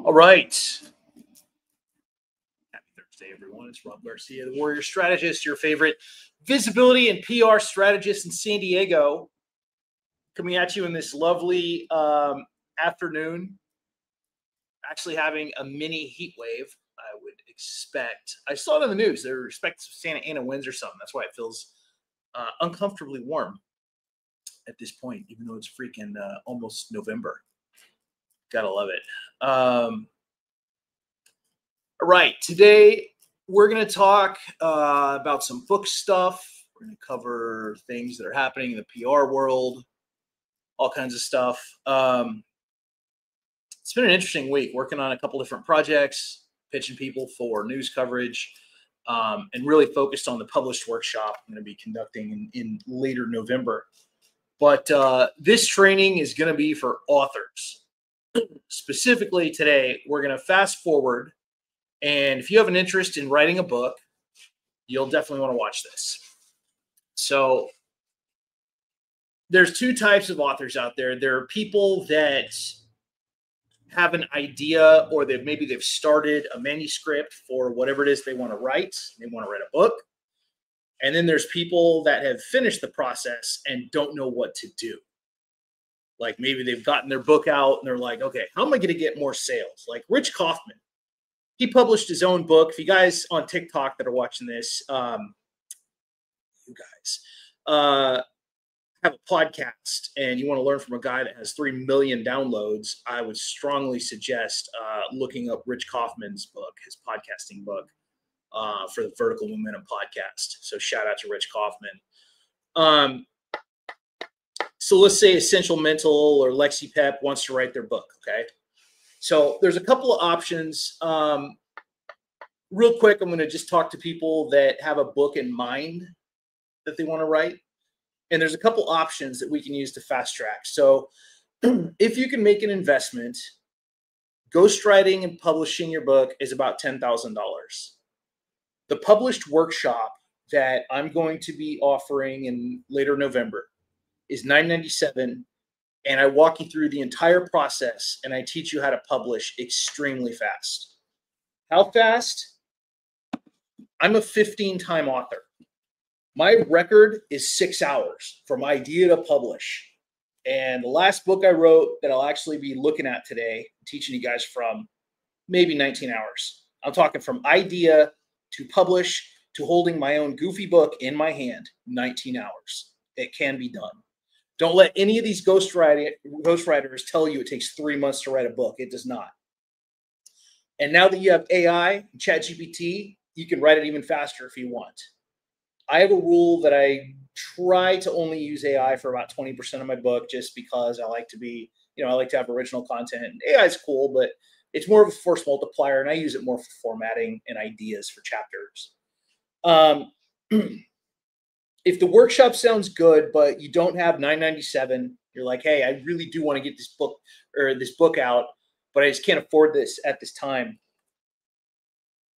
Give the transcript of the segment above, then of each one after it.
All right. Happy Thursday, everyone. It's Rob Garcia, the Warrior Strategist, your favorite visibility and PR strategist in San Diego. Coming at you in this lovely afternoon. Actually having a mini heat wave, I would expect. I saw it in the news. They're expecting Santa Ana winds or something. That's why it feels uncomfortably warm at this point, even though it's freaking almost November. Gotta love it. All right, today we're going to talk about some book stuff. We're going to cover things that are happening in the PR world, all kinds of stuff. It's been an interesting week working on a couple different projects, pitching people for news coverage, and really focused on the published workshop I'm going to be conducting in later November. But this training is going to be for authors. Specifically today, we're going to fast forward. And if you have an interest in writing a book, you'll definitely want to watch this. So there's two types of authors out there. There are people that have an idea, or maybe they've started a manuscript for whatever it is they want to write. They want to write a book. And then there's people that have finished the process and don't know what to do. Like maybe they've gotten their book out and they're like, okay, how am I going to get more sales? Like Rich Kaufman, he published his own book. If you guys on TikTok that are watching this, you guys have a podcast and you want to learn from a guy that has 3 million downloads, I would strongly suggest looking up Rich Kaufman's book, his podcasting book, for the Vertical Momentum podcast. So shout out to Rich Kaufman. So let's say Essential Mental or LexiPep wants to write their book, okay? So there's a couple of options. Real quick, I'm going to just talk to people that have a book in mind that they want to write. And there's a couple options that we can use to fast track. So if you can make an investment, ghostwriting and publishing your book is about $10,000. The published workshop that I'm going to be offering in later November is $997, and I walk you through the entire process, and I teach you how to publish extremely fast. How fast? I'm a 15-time author. My record is 6 hours from idea to publish. And the last book I wrote that I'll actually be looking at today, teaching you guys from, maybe 19 hours. I'm talking from idea to publish to holding my own goofy book in my hand, 19 hours. It can be done. Don't let any of these ghostwriters tell you it takes 3 months to write a book. It does not. And now that you have AI, ChatGPT, you can write it even faster if you want. I have a rule that I try to only use AI for about 20% of my book, just because I like to be, I like to have original content. AI is cool, but it's more of a force multiplier, and I use it more for formatting and ideas for chapters. If the workshop sounds good, but you don't have $997, you're like, hey, I really do want to get this book out, but I just can't afford this at this time.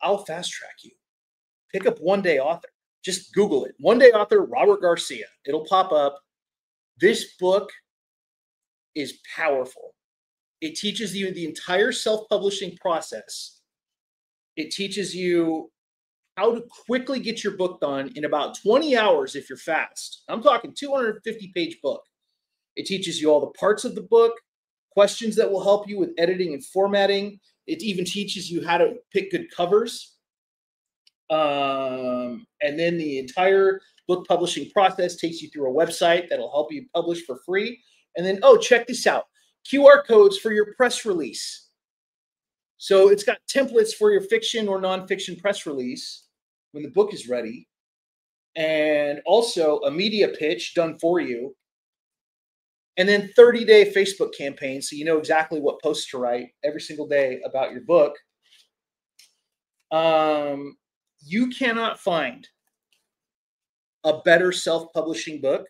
I'll fast track you. Pick up One Day Author. Just Google it. One Day Author, Robert Garcia. It'll pop up. This book is powerful. It teaches you the entire self-publishing process. It teaches you how to quickly get your book done in about 20 hours if you're fast. I'm talking 250-page book. It teaches you all the parts of the book, questions that will help you with editing and formatting. It even teaches you how to pick good covers. And then the entire book publishing process takes you through a website that'll help you publish for free. And then, oh, check this out. QR codes for your press release. So it's got templates for your fiction or nonfiction press release when the book is ready. And also a media pitch done for you. And then 30-day Facebook campaign, so you know exactly what posts to write every single day about your book. You cannot find a better self-publishing book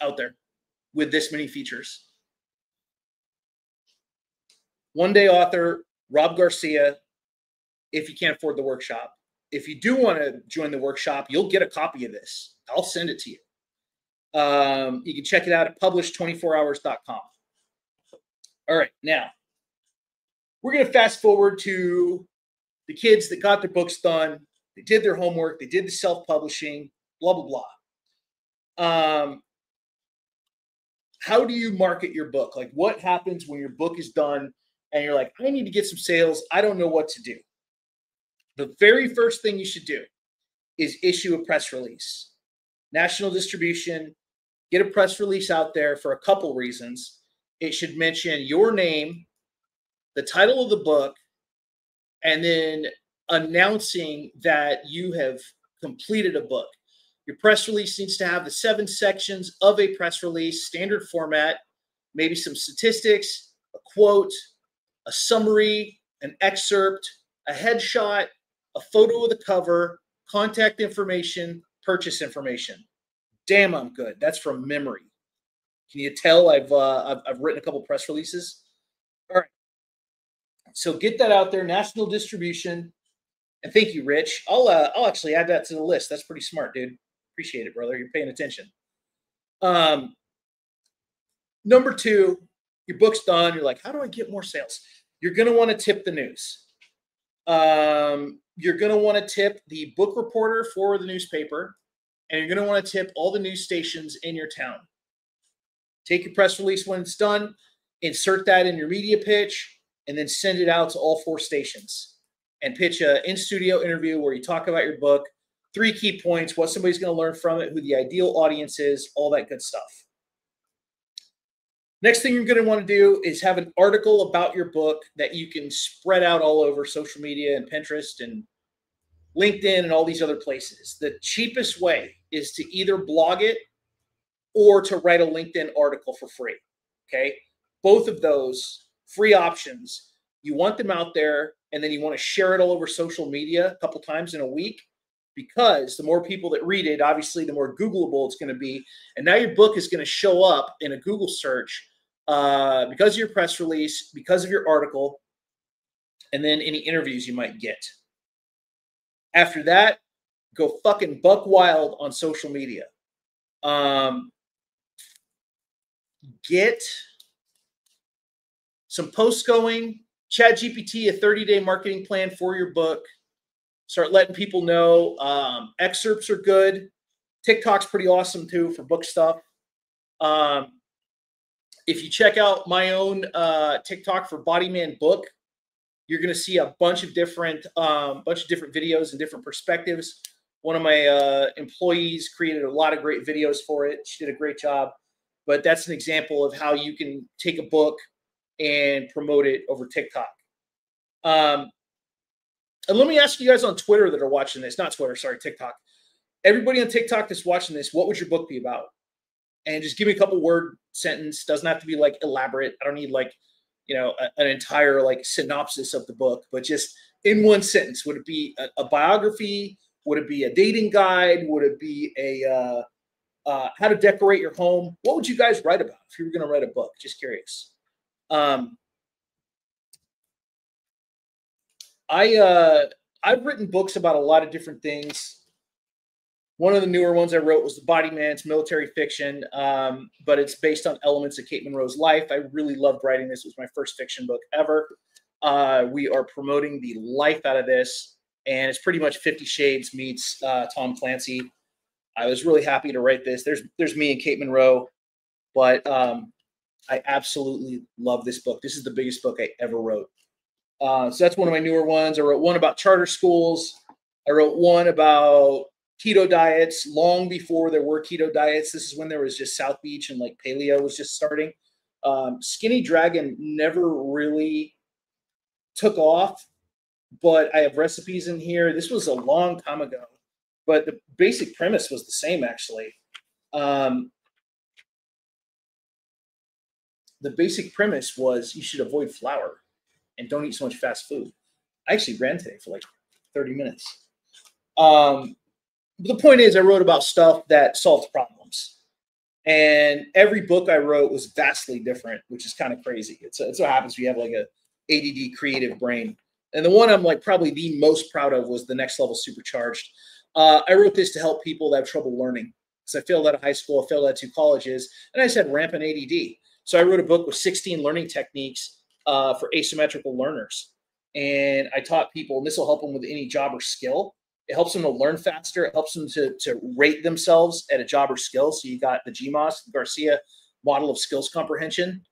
out there with this many features. One Day Author, Rob Garcia, if you can't afford the workshop. If you do want to join the workshop, you'll get a copy of this. I'll send it to you. You can check it out at publish24hours.com. All right, now we're going to fast forward to the kids that got their books done. They did their homework. They did the self-publishing, blah, blah, blah. How do you market your book? Like, what happens when your book is done and you're like, I need to get some sales. I don't know what to do. The very first thing you should do is issue a press release. National distribution, get a press release out there for a couple reasons. It should mention your name, the title of the book, and then announcing that you have completed a book. Your press release needs to have the 7 sections of a press release, standard format, maybe some statistics, a quote, a summary, an excerpt, a headshot, a photo of the cover, contact information, purchase information. Damn, I'm good. That's from memory. Can you tell I've written a couple press releases? All right. So get that out there, national distribution. And thank you, Rich. I'll actually add that to the list. That's pretty smart, dude. Appreciate it, brother. You're paying attention. Number 2, your book's done. You're like, how do I get more sales? You're going to want to tip the news. You're going to want to tip the book reporter for the newspaper, and you're going to want to tip all the news stations in your town. Take your press release when it's done, insert that in your media pitch, and then send it out to all 4 stations and pitch an in-studio interview where you talk about your book, 3 key points, what somebody's going to learn from it, who the ideal audience is, all that good stuff. Next thing you're going to want to do is have an article about your book that you can spread out all over social media and Pinterest and LinkedIn and all these other places. The cheapest way is to either blog it or to write a LinkedIn article for free, okay? Both of those free options, you want them out there, and then you want to share it all over social media a couple times in a week, because the more people that read it, obviously, the more Googleable it's going to be. And now your book is going to show up in a Google search because of your press release, because of your article, and then any interviews you might get. After that, go fucking buck wild on social media. Get some posts going. ChatGPT, a 30-day marketing plan for your book. Start letting people know. Excerpts are good. TikTok's pretty awesome too for book stuff. If you check out my own TikTok for Bodyman Book, you're going to see a bunch of different videos and different perspectives. One of my employees created a lot of great videos for it. She did a great job. But that's an example of how you can take a book and promote it over TikTok. And let me ask you guys on Twitter that are watching this, not Twitter, sorry, TikTok. Everybody on TikTok that's watching this, what would your book be about? And just give me a couple word sentence. Doesn't have to be like elaborate. I don't need like, an entire like synopsis of the book, but just in one sentence. Would it be a biography? Would it be a dating guide? Would it be a how to decorate your home? What would you guys write about if you were going to write a book? Just curious. I've written books about a lot of different things. One of the newer ones I wrote was The Body Man. It's military fiction, but it's based on elements of Kate Monroe's life. I really loved writing this. It was my first fiction book ever. We are promoting the life out of this, and it's pretty much 50 Shades meets Tom Clancy. I was really happy to write this. There's me and Kate Monroe, but I absolutely love this book. This is the biggest book I ever wrote. So that's one of my newer ones. I wrote one about charter schools. I wrote one about keto diets long before there were keto diets. This is when there was just South Beach and like paleo was just starting. Skinny Dragon never really took off, but I have recipes in here. This was a long time ago, but the basic premise was the same, actually. The basic premise was you should avoid flour and don't eat so much fast food. I actually ran today for like 30 minutes. But the point is, I wrote about stuff that solves problems. And every book I wrote was vastly different, which is kind of crazy. It's what happens when you have like a ADD creative brain. And the one I'm like probably the most proud of was The Next Level Supercharged. I wrote this to help people that have trouble learning. because I failed out of high school, I failed out of 2 colleges, and I just had rampant ADD. So I wrote a book with 16 learning techniques for asymmetrical learners. And I taught people, and this will help them with any job or skill. It helps them to learn faster. It helps them to rate themselves at a job or skill. So you got the GMOS, Garcia model of skills comprehension.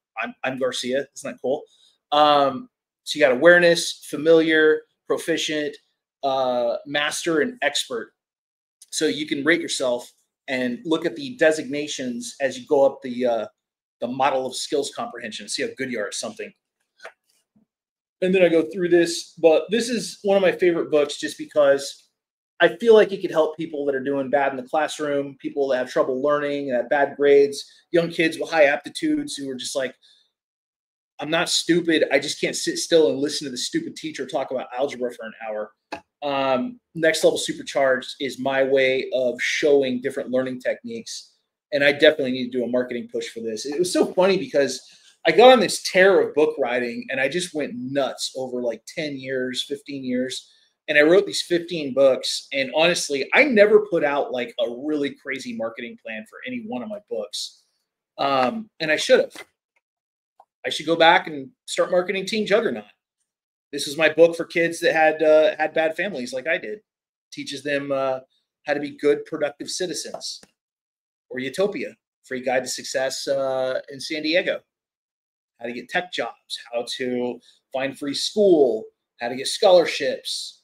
I'm Garcia. Isn't that cool? So you got awareness, familiar, proficient, master, and expert. So you can rate yourself and look at the designations as you go up the model of skills comprehension, see how good you are at something. And then I go through this, but this is one of my favorite books just because I feel like it could help people that are doing bad in the classroom, people that have trouble learning, that have bad grades, young kids with high aptitudes who are just like, I'm not stupid. I just can't sit still and listen to the stupid teacher talk about algebra for an hour. Next Level Supercharged is my way of showing different learning techniques. And I definitely need to do a marketing push for this. It was so funny because I got on this tear of book writing and I just went nuts over like 10 years, 15 years. And I wrote these 15 books. And honestly, I never put out like a really crazy marketing plan for any one of my books. And I should have. I should go back and start marketing Teen Juggernaut. This was my book for kids that had bad families like I did. Teaches them how to be good, productive citizens. Or Utopia, Free Guide to Success in San Diego. How to get tech jobs, how to find free school, how to get scholarships,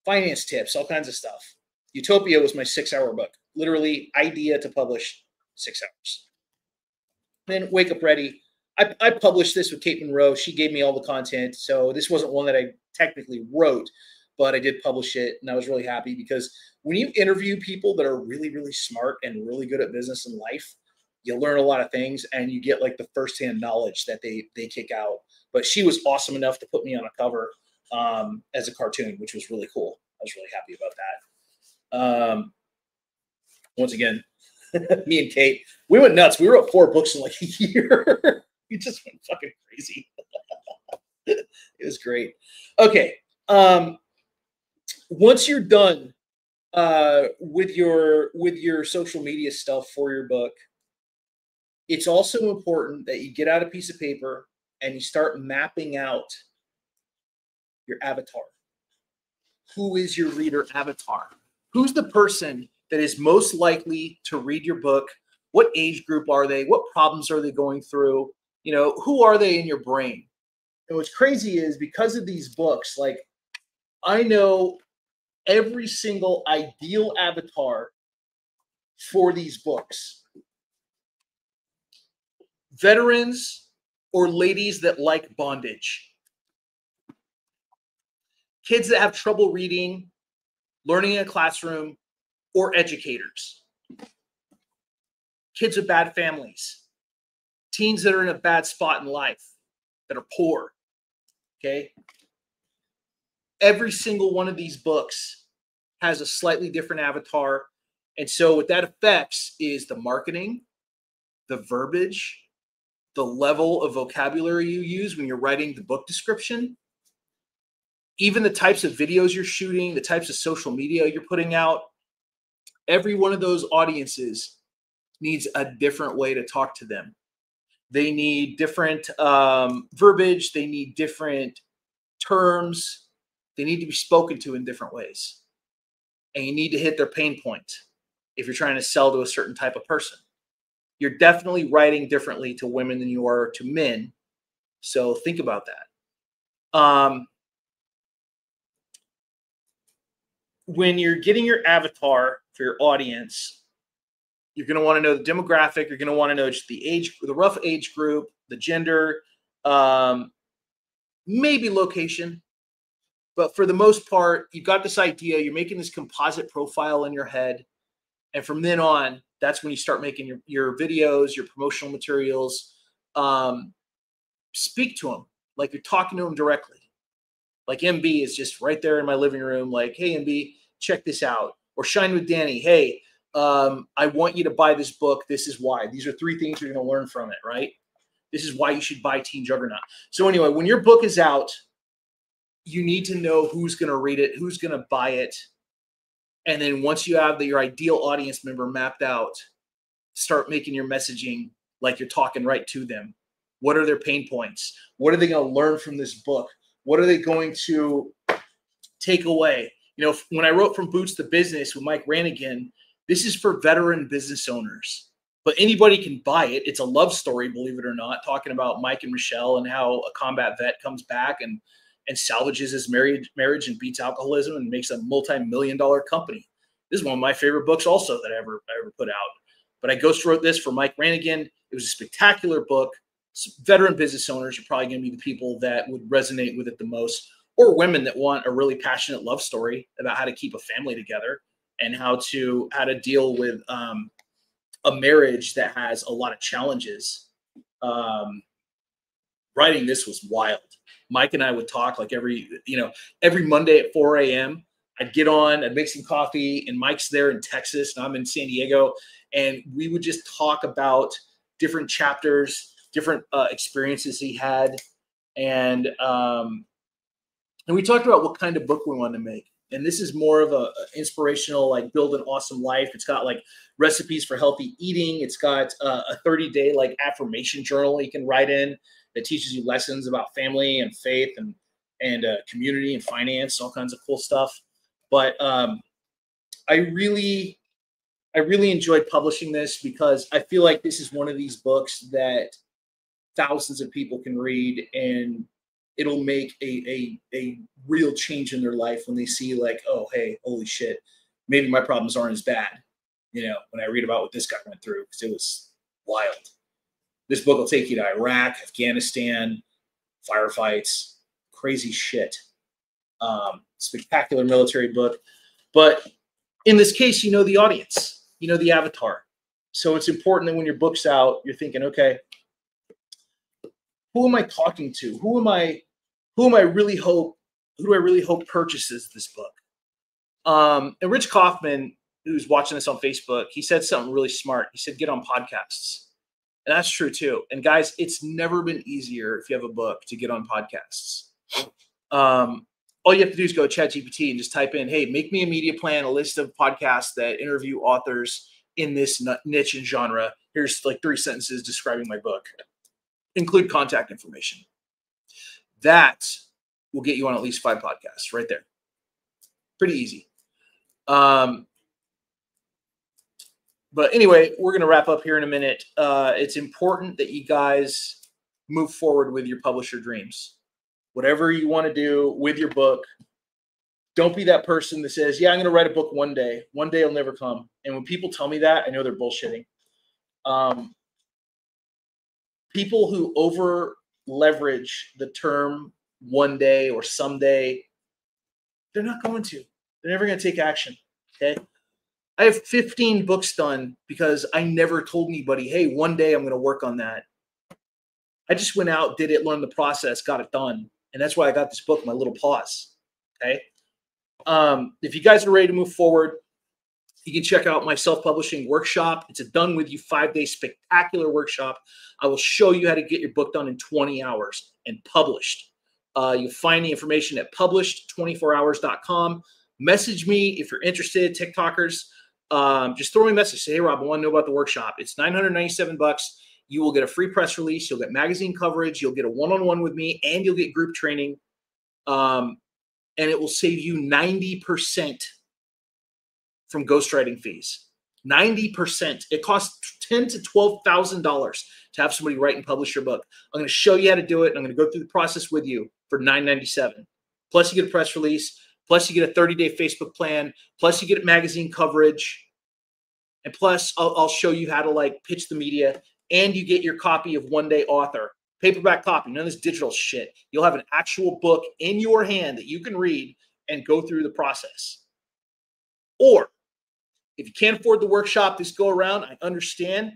finance tips, all kinds of stuff. Utopia was my 6-hour book. Literally, idea to publish, 6 hours. Then Wake Up Ready. I published this with Kate Monroe. She gave me all the content. So this wasn't one that I technically wrote, but I did publish it. And I was really happy because when you interview people that are really, really smart and really good at business and life, you learn a lot of things and you get like the firsthand knowledge that they kick out. But she was awesome enough to put me on a cover as a cartoon, which was really cool. I was really happy about that. Once again, me and Kate, we went nuts. We wrote 4 books in like a year. We just went fucking crazy. It was great. Okay. Once you're done with your social media stuff for your book, it's also important that you get out a piece of paper and you start mapping out your avatar. Who is your reader avatar? Who's the person that is most likely to read your book? What age group are they? What problems are they going through? You know, who are they in your brain? And what's crazy is because of these books, like I know every single ideal avatar for these books. Veterans or ladies that like bondage. Kids that have trouble reading, learning in a classroom, or educators. Kids with bad families. Teens that are in a bad spot in life, that are poor. Okay? Every single one of these books has a slightly different avatar. And so what that affects is the marketing, the verbiage, the level of vocabulary you use when you're writing the book description, even the types of videos you're shooting, the types of social media you're putting out. Every one of those audiences needs a different way to talk to them. They need different verbiage. They need different terms. They need to be spoken to in different ways. And you need to hit their pain point if you're trying to sell to a certain type of person. You're definitely writing differently to women than you are to men. So think about that. When you're getting your avatar for your audience, you're going to want to know the demographic. You're going to want to know just the age, the rough age group, the gender, maybe location. But for the most part, you've got this idea. You're making this composite profile in your head. And from then on, that's when you start making your videos, your promotional materials. Speak to them like you're talking to them directly. Like MB is just right there in my living room. Like, hey, MB, check this out. Or Shine with Danny. Hey, I want you to buy this book. This is why. These are 3 things you're going to learn from it, right? This is why you should buy Teen Juggernaut. So anyway, when your book is out, you need to know who's going to read it, who's going to buy it. And then once you have your ideal audience member mapped out, start making your messaging like you're talking right to them. What are their pain points? What are they going to learn from this book? What are they going to take away? You know, when I wrote From Boots to Business with Mike Rannigan, this is for veteran business owners, but anybody can buy it. It's a love story, believe it or not, talking about Mike and Michelle and how a combat vet comes back and salvages his marriage and beats alcoholism and makes a multi-million-dollar company. This is one of my favorite books also that I ever put out. But I ghost wrote this for Mike Rannigan. It was a spectacular book. Veteran business owners are probably going to be the people that would resonate with it the most, or women that want a really passionate love story about how to keep a family together and how to deal with a marriage that has a lot of challenges. Writing this was wild. Mike and I would talk like every Monday at 4 a.m. I'd get on, I'd make some coffee, and Mike's there in Texas, and I'm in San Diego, and we would just talk about different chapters, different experiences he had, and we talked about what kind of book we wanted to make. And this is more of a inspirational, like build an awesome life. It's got like recipes for healthy eating. It's got a 30-day like affirmation journal you can write in that teaches you lessons about family and faith and community and finance, all kinds of cool stuff. But I really enjoyed publishing this because I feel like this is one of these books that thousands of people can read, and it'll make a real change in their life when they see like, oh, hey, holy shit, maybe my problems aren't as bad, you know, when I read about what this guy went through, because it was wild. This book will take you to Iraq, Afghanistan, firefights, crazy shit. Spectacular military book. But in this case, you know the audience, you know the avatar. So it's important that when your book's out, you're thinking, okay, who am I talking to? Who do I really hope purchases this book? And Rich Kaufman, who's watching this on Facebook, he said something really smart. He said, get on podcasts. And that's true too. And guys, it's never been easier if you have a book to get on podcasts. All you have to do is go to ChatGPT and just type in, hey, make me a media plan, a list of podcasts that interview authors in this niche and genre. Here's like 3 sentences describing my book. Include contact information. That will get you on at least 5 podcasts right there. Pretty easy. But anyway, we're going to wrap up here in a minute. It's important that you guys move forward with your publisher dreams. Whatever you want to do with your book, don't be that person that says, yeah, I'm going to write a book one day. One day it'll never come. And when people tell me that, I know they're bullshitting. People who over leverage the term one day or someday, they're not going to. They're never going to take action. Okay. I have 15 books done because I never told anybody, hey, one day I'm going to work on that. I just went out, did it, learned the process, got it done. And that's why I got this book, My Little Paws. Okay. If you guys are ready to move forward, you can check out my self-publishing workshop. It's a done with you 5-day spectacular workshop. I will show you how to get your book done in 20 hours and published. You'll find the information at published24hours.com. Message me if you're interested, TikTokers. Just throw me a message. Say, hey, Rob, I want to know about the workshop. It's $997. You will get a free press release. You'll get magazine coverage. You'll get a one-on-one with me, and you'll get group training. And it will save you 90% from ghostwriting fees. 90%. It costs $10,000 to $12,000 to have somebody write and publish your book. I'm going to show you how to do it, and I'm going to go through the process with you for $997. Plus, you get a press release. Plus, you get a 30-day Facebook plan. Plus, you get magazine coverage. And plus, I'll show you how to like pitch the media. And you get your copy of One Day Author. Paperback copy, none of this digital shit. You'll have an actual book in your hand that you can read and go through the process. Or if you can't afford the workshop this go around, I understand.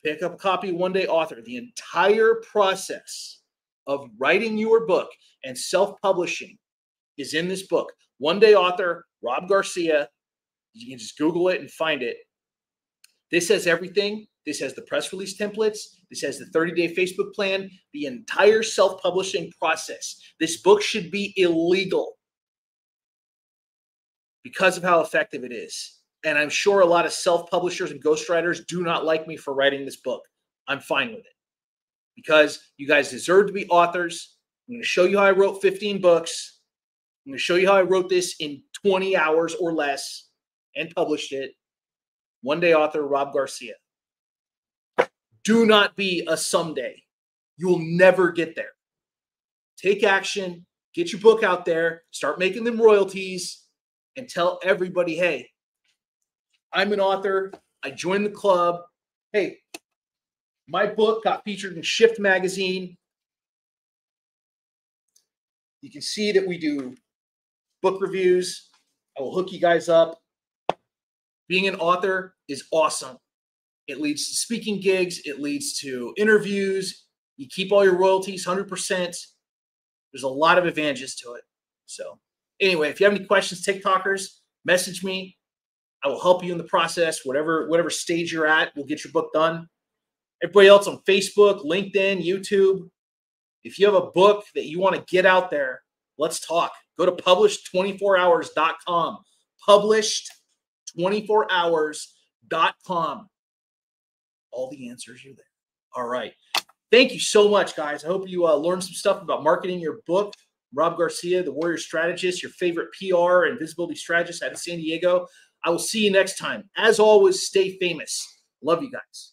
Pick up a copy of One Day Author. The entire process of writing your book and self-publishing is in this book. One Day Author, Rob Garcia. You can just Google it and find it. This has everything. This has the press release templates. This has the 30-day Facebook plan, the entire self-publishing process. This book should be illegal because of how effective it is. And I'm sure a lot of self-publishers and ghostwriters do not like me for writing this book. I'm fine with it because you guys deserve to be authors. I'm going to show you how I wrote 15 books. I'm going to show you how I wrote this in 20 hours or less and published it. One day author Rob Garcia. Do not be a someday. You will never get there. Take action. Get your book out there. Start making them royalties and tell everybody, hey, I'm an author. I joined the club. Hey, my book got featured in Shift magazine. You can see that we do book reviews. I will hook you guys up. Being an author is awesome. It leads to speaking gigs. It leads to interviews. You keep all your royalties 100%. There's a lot of advantages to it. So anyway, if you have any questions, TikTokers, message me. I will help you in the process. Whatever stage you're at, we'll get your book done. Everybody else on Facebook, LinkedIn, YouTube, if you have a book that you want to get out there, let's talk. Go to published24hours.com. Published24hours.com. All the answers are there. All right. Thank you so much, guys. I hope you learned some stuff about marketing your book. Rob Garcia, the Warrior Strategist, your favorite PR and visibility strategist out of San Diego. I will see you next time. As always, stay famous. Love you guys.